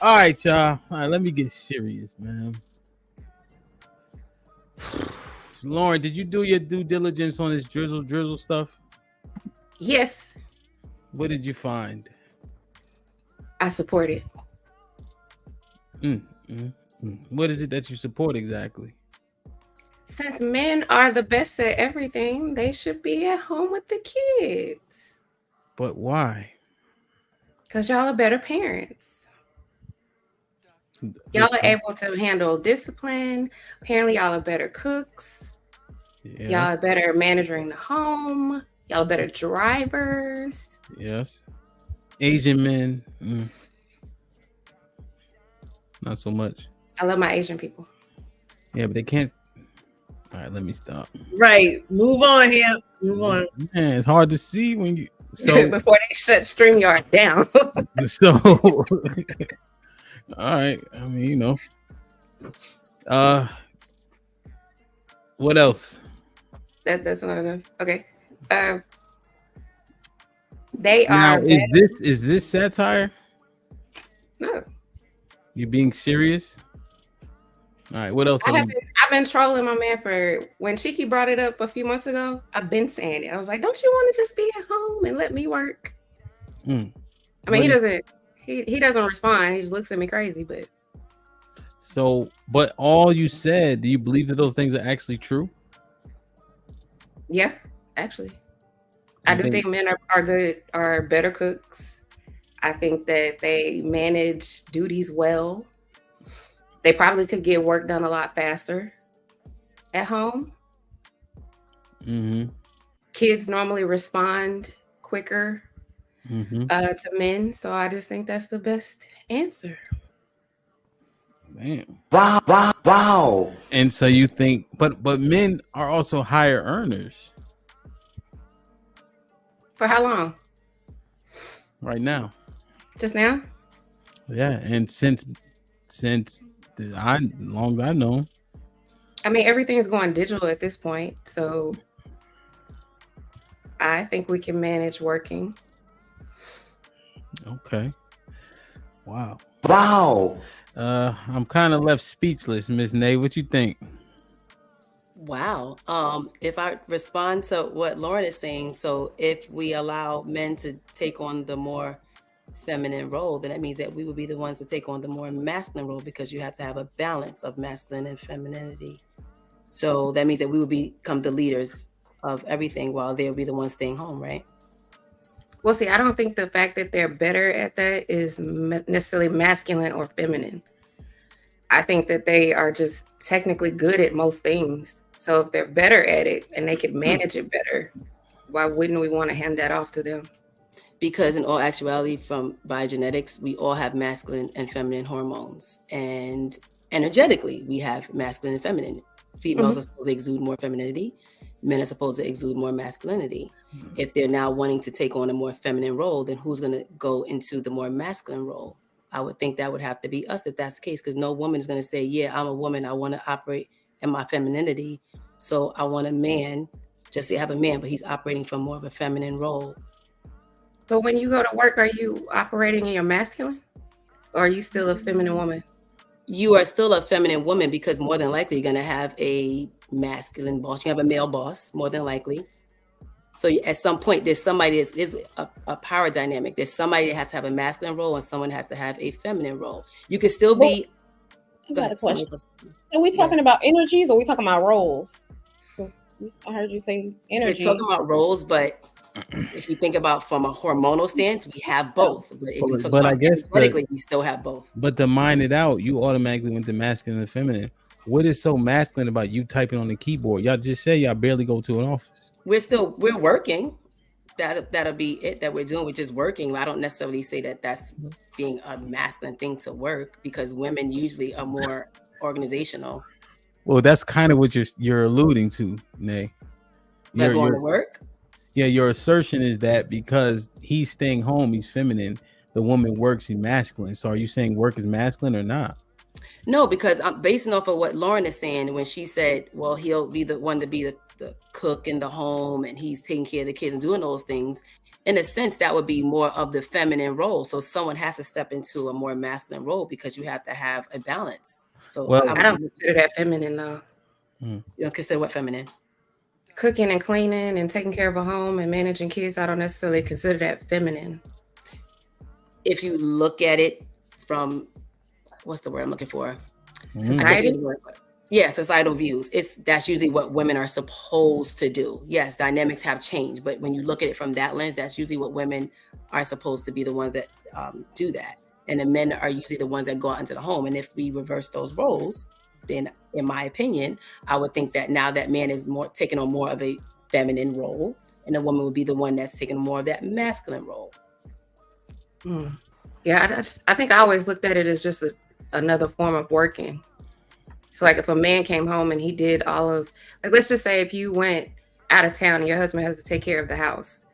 All right, y'all. All right, let me get serious, man. Lauren, did you do your due diligence on this drizzle stuff? Yes, What did you find? I support it. Mm, mm, What is it that you support exactly? Since men are the best at everything, they should be at home with the kids. But why? Because y'all are better parents. Y'all are Discuss. able to handle discipline. Apparently, y'all are better cooks. Yes, Y'all are better managing the home. Y'all are better drivers. yes. Asian men, not so much. I love my Asian people. Yeah, but they can't. All right, let me stop. Right. Move on here. Move on. Man, it's hard to see when you. So, Before they shut StreamYard down. so. All right. I mean, Uh, what else? That's not enough. Okay. Uh, they Now, are better. is this satire? No, You being serious? All right. What else I are haven't. we? I've been trolling my man for when Chiki brought it up a few months ago. I've been saying it. I was like, "Don't you want to just be at home and let me work?" Mm, I mean, what he is doesn't. He doesn't respond. He just looks at me crazy. But so? But all you said, do you believe that those things are actually true? yeah, actually, I You do think? think men are good, are better cooks. I think that they manage duties well. They probably could get work done a lot faster at home. Mm-hmm. Kids normally respond quicker Mm-hmm. to men, so I just think that's the best answer. Damn. Wow, wow, wow. And so you think, but men are also higher earners For how long? right now. Just now? Yeah, and since long as I know. I mean, everything's going digital at this point, so I think we can manage working. Okay. Wow. Wow. I'm kind of left speechless, Miss Nay. What you think? Wow. If I respond to what Lauren is saying, so if we allow men to take on the more feminine role, then that means that we would be the ones to take on the more masculine role, because you have to have a balance of masculine and femininity. So that means that we would become the leaders of everything while they'll be the ones staying home, right? Well, see, I don't think the fact that they're better at that is necessarily masculine or feminine. I think that they are just technically good at most things. So if they're better at it and they can manage it better, why wouldn't we want to hand that off to them? Because in all actuality, from biogenetics, we all have masculine and feminine hormones, and energetically we have masculine and feminine. Females are supposed to exude more femininity, men are supposed to exude more masculinity. If they're now wanting to take on a more feminine role, then who's going to go into the more masculine role? I would think that would have to be us if that's the case, because no woman is going to say, yeah, I'm a woman, I want to operate in my femininity, so I want a man, just to have a man, but he's operating from more of a feminine role. But when you go to work, are you operating in your masculine? Or are you still a feminine woman? You are still a feminine woman, because more than likely you're going to have a masculine boss. You have a male boss, more than likely. So at some point, there's somebody there's a power dynamic. There's somebody that has to have a masculine role and someone has to have a feminine role. You can still be. I got a question. Are we talking about energies or are we talking about roles? I heard you say energy. We're talking about roles, but if you think about from a hormonal stance, we have both. But if you talk about energetically, we still have both. But to mine it out, you automatically went to masculine and feminine. What is so masculine about you typing on the keyboard? Y'all just say y'all barely go to an office. We're working. That'll be it that we're doing. We're just working. I don't necessarily say that that's being a masculine thing to work, because women usually are more organizational. Well, that's kind of what you're alluding to, Nay. You're going to work? Yeah, your assertion is that because he's staying home, he's feminine. The woman works, he's masculine. So are you saying work is masculine or not? No, because I'm basing off of what Lauren is saying when she said, well, he'll be the one to be the cook in the home and he's taking care of the kids and doing those things. in a sense, that would be more of the feminine role. So someone has to step into a more masculine role because you have to have a balance. So Well, I don't consider that feminine though. You don't consider what feminine? Cooking and cleaning and taking care of a home and managing kids, I don't necessarily consider that feminine. If you look at it from, what's the word I'm looking for? Society? Yeah, societal views. That's usually what women are supposed to do. Yes, dynamics have changed, but when you look at it from that lens, that's usually what women are supposed to be, the ones that do that. And the men are usually the ones that go out into the home. And if we reverse those roles, then in my opinion, I would think that now that man is taking on more of a feminine role, and the woman would be the one that's taking more of that masculine role. Yeah, I think I always looked at it as just another form of working. So like if a man came home and he did all of, like, let's just say if you went out of town and your husband has to take care of the house,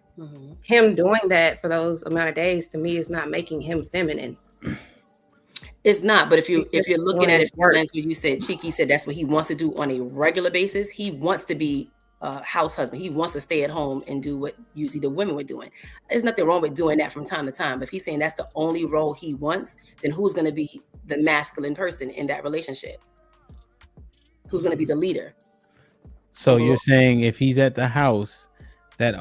him doing that for those amount of days, to me, is not making him feminine. It's not, but if you're looking at it from the lens where you said, Cheeky said that's what he wants to do on a regular basis, he wants to be a house husband. He wants to stay at home and do what usually the women were doing. There's nothing wrong with doing that from time to time. But if he's saying that's the only role he wants, then who's going to be the masculine person in that relationship? Who's going to be the leader? So you're saying if he's at the house, that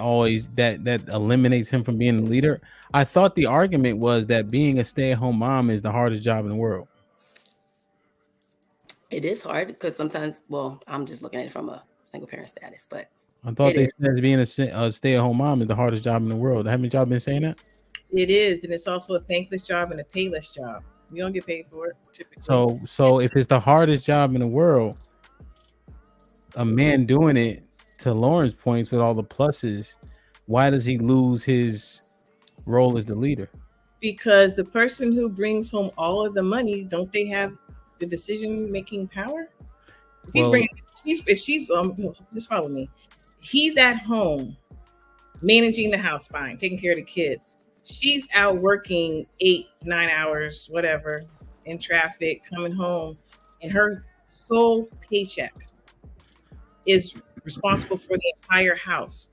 eliminates him from being the leader? I thought the argument was that being a stay-at-home mom is the hardest job in the world. It is hard because sometimes, well, I'm just looking at it from a single parent status, but I thought they said being a stay-at-home mom is the hardest job in the world. Haven't y'all been saying that? It is, and it's also a thankless job and a payless job. You don't get paid for it typically. So if it's the hardest job in the world, a man doing it, to Lauren's points, with all the pluses, why does he lose his role as the leader? Because the person who brings home all of the money, don't they have the decision-making power? If she's just follow me. He's at home managing the house, fine, taking care of the kids. She's out working 8-9 hours, whatever, in traffic, coming home, and her sole paycheck is responsible for the entire house.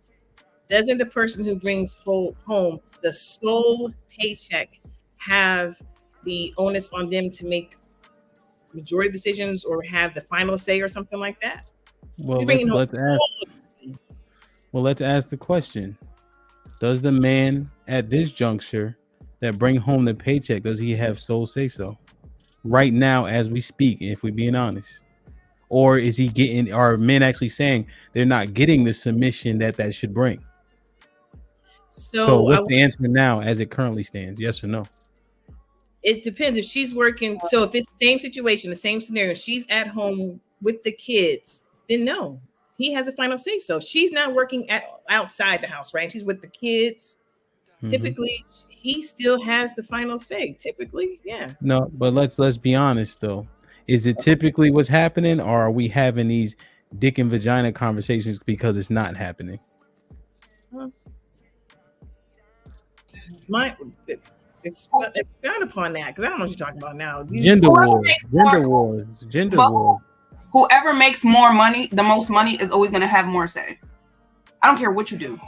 Doesn't the person who brings home the sole paycheck have the onus on them to make majority decisions or have the final say or something like that? Well, let's ask the question. Does the man at this juncture that bring home the paycheck, does he have sole say so right now as we speak, if we're being honest? Or is he getting, are men actually saying they're not getting the submission that should bring? So what's the answer now as it currently stands? Yes or no? It depends. If she's working, so if it's the same situation, the same scenario, she's at home with the kids, then no, he has a final say. So she's not working outside the house, right? She's with the kids. Typically, he still has the final say. Typically, yeah. No, but let's be honest though. Is it typically what's happening, or are we having these dick and vagina conversations because it's not happening? Expound upon that, because I don't know what you're talking about now. Gender wars. Whoever makes more money, the most money, is always going to have more say. I don't care what you do.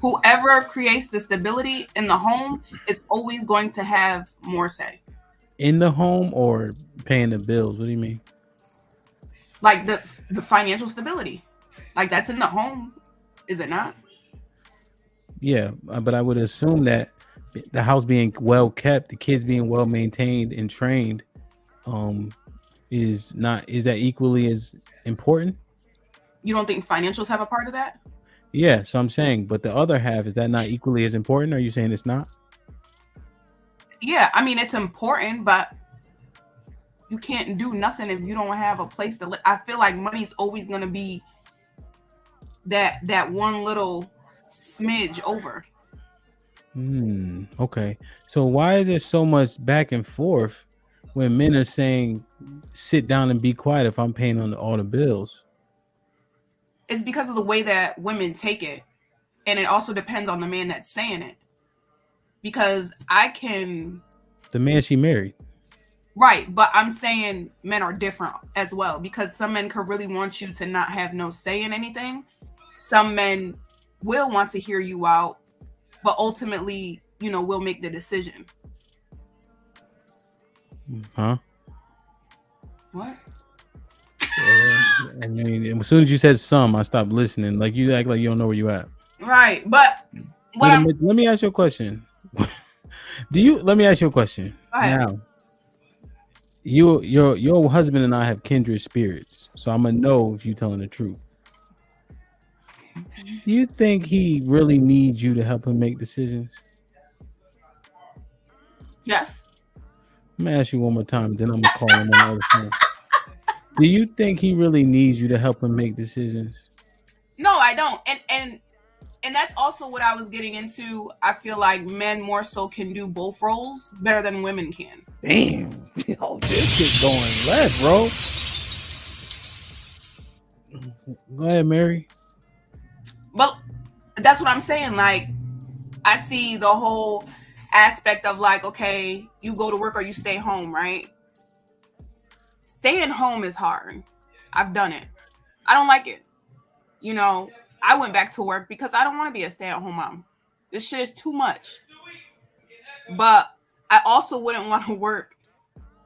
Whoever creates the stability in the home is always going to have more say. In the home or paying the bills? What do you mean? Like the financial stability. Like that's in the home, is it not? Yeah, but I would assume that the house being well kept, the kids being well maintained and trained, is that equally as important? You don't think financials have a part of that? Yeah, so I'm saying, but the other half, is that not equally as important? Are you saying it's not? Yeah, I mean, it's important, but you can't do nothing if you don't have a place to live. I feel like money's always going to be that one little smidge over. Okay. So why is there so much back and forth when men are saying, sit down and be quiet if I'm paying on all the bills? It's because of the way that women take it. And it also depends on the man that's saying it. Because the man she married. Right. But I'm saying men are different as well. Because some men could really want you to not have no say in anything. Some men will want to hear you out but ultimately, we'll make the decision. Huh? What? I mean, as soon as you said some, I stopped listening. Like you act like you don't know where you at. Right, but let me ask you a question. Let me ask you a question. Now, your husband and I have kindred spirits, so I'm gonna know if you're telling the truth. Do you think he really needs you to help him make decisions? Yes. I'm gonna ask you one more time, then I'm gonna call him on the other phone. Do you think he really needs you to help him make decisions? No, I don't. And that's also what I was getting into. I feel like men more so can do both roles better than women can. Damn. Yo, this is going left, bro. Go ahead, Mary. Well, that's what I'm saying. Like, I see the whole aspect of like, okay, you go to work or you stay home, right? Staying home is hard. I've done it. I don't like it. I went back to work because I don't want to be a stay-at-home mom. This shit is too much. But I also wouldn't want to work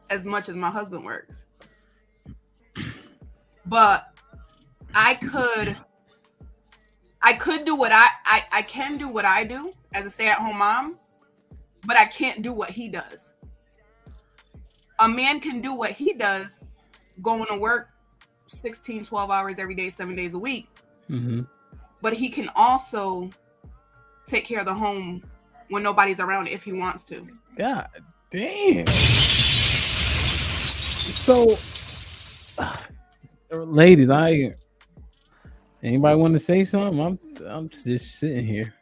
as much as my husband works. But I could do what I can do what I do as a stay-at-home mom, but I can't do what he does. A man can do what he does, going to work 16, 12 hours every day, 7 days a week. Mm-hmm. But he can also take care of the home when nobody's around if he wants to. God damn. So, ladies, anybody want to say something? I'm just sitting here.